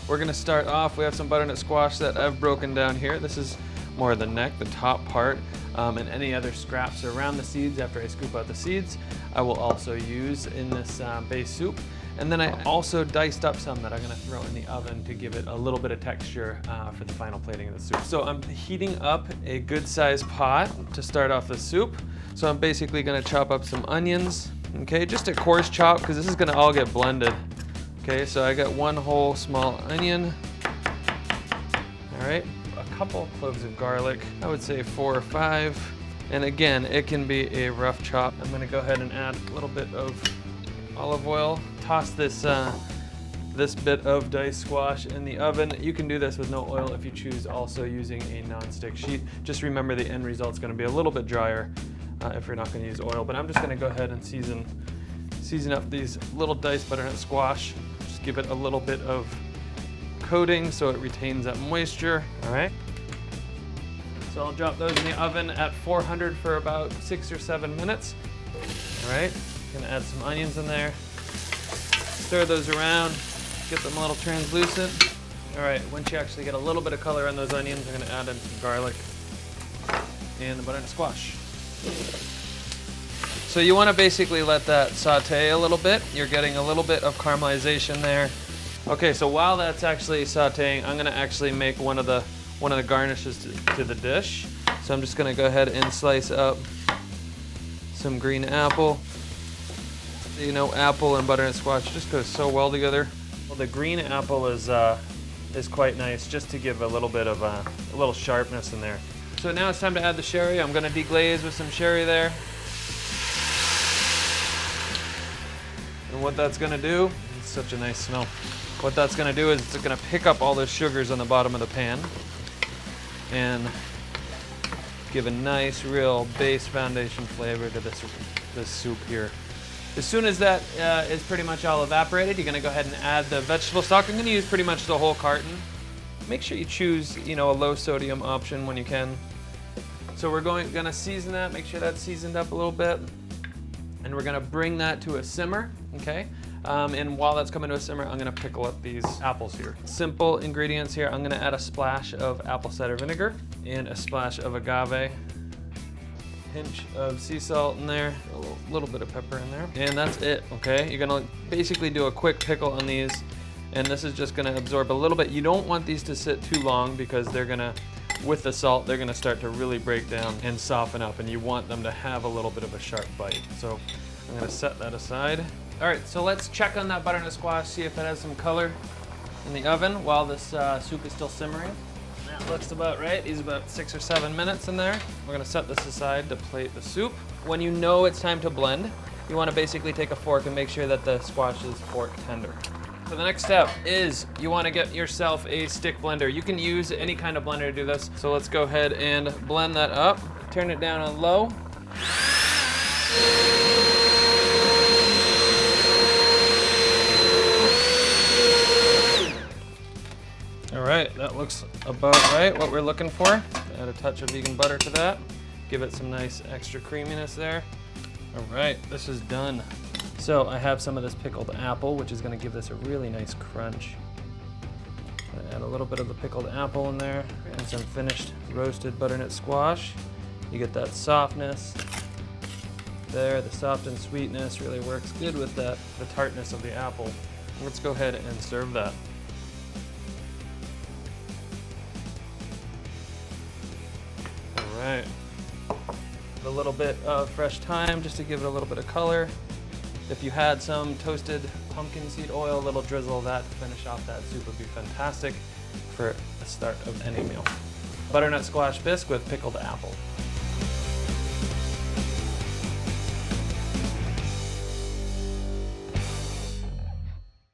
We're gonna start off, we have some butternut squash that I've broken down here. This is more of the neck, the top part, and any other scraps around the seeds after I scoop out the seeds, I will also use in this base soup. And then I also diced up some that I'm gonna throw in the oven to give it a little bit of texture for the final plating of the soup. So I'm heating up a good sized pot to start off the soup. So I'm basically gonna chop up some onions, okay, just a coarse chop because this is gonna all get blended. Okay, so I got one whole small onion. All right, a couple cloves of garlic, I would say 4 or 5. And again, it can be a rough chop. I'm gonna go ahead and add a little bit of olive oil. Toss this this bit of diced squash in the oven. You can do this with no oil if you choose, also using a non-stick sheet. Just remember the end result's gonna be a little bit drier if you're not gonna use oil. But I'm just gonna go ahead and season up these little diced butternut squash. Just give it a little bit of coating so it retains that moisture, all right? So I'll drop those in the oven at 400 for about 6 or 7 minutes, all right? Gonna add some onions in there. Stir those around, get them a little translucent. All right, once you actually get a little bit of color on those onions, I'm gonna add in some garlic and the butternut squash. So you wanna basically let that saute a little bit. You're getting a little bit of caramelization there. Okay, so while that's actually sauteing, I'm gonna actually make one of the garnishes to the dish. So I'm just gonna go ahead and slice up some green apple. You know, apple and butternut squash just goes so well together. Well, the green apple is quite nice, just to give a little bit of a little sharpness in there. So now it's time to add the sherry. I'm gonna deglaze with some sherry there. And what that's gonna do, it's such a nice smell. What that's gonna do is it's gonna pick up all those sugars on the bottom of the pan and give a nice, real base foundation flavor to this soup here. As soon as that is pretty much all evaporated, you're gonna go ahead and add the vegetable stock. I'm gonna use pretty much the whole carton. Make sure you choose, you know, a low sodium option when you can. So we're gonna season that, make sure that's seasoned up a little bit. And we're gonna bring that to a simmer, okay? And while that's coming to a simmer, I'm gonna pickle up these apples here. Simple ingredients here. I'm gonna add a splash of apple cider vinegar and a splash of agave. Pinch of sea salt in there, a little bit of pepper in there, and that's it, okay? You're gonna basically do a quick pickle on these, and this is just gonna absorb a little bit. You don't want these to sit too long because they're gonna, with the salt, they're gonna start to really break down and soften up, and you want them to have a little bit of a sharp bite. So I'm gonna set that aside. All right, so let's check on that butternut squash, see if it has some color in the oven while this soup is still simmering. That looks about right. These about 6 or 7 minutes in there. We're gonna set this aside to plate the soup. When you know it's time to blend, you wanna basically take a fork and make sure that the squash is fork tender. So the next step is you wanna get yourself a stick blender. You can use any kind of blender to do this. So let's go ahead and blend that up. Turn it down on low. All right, that looks about right, what we're looking for. Add a touch of vegan butter to that. Give it some nice extra creaminess there. All right, this is done. So I have some of this pickled apple, which is gonna give this a really nice crunch. Add a little bit of the pickled apple in there and some finished roasted butternut squash. You get that softness there. The soft and sweetness really works good with the tartness of the apple. Let's go ahead and serve that. Right. A little bit of fresh thyme just to give it a little bit of color. If you had some toasted pumpkin seed oil, a little drizzle of that to finish off that soup would be fantastic for the start of any meal. Butternut squash bisque with pickled apple.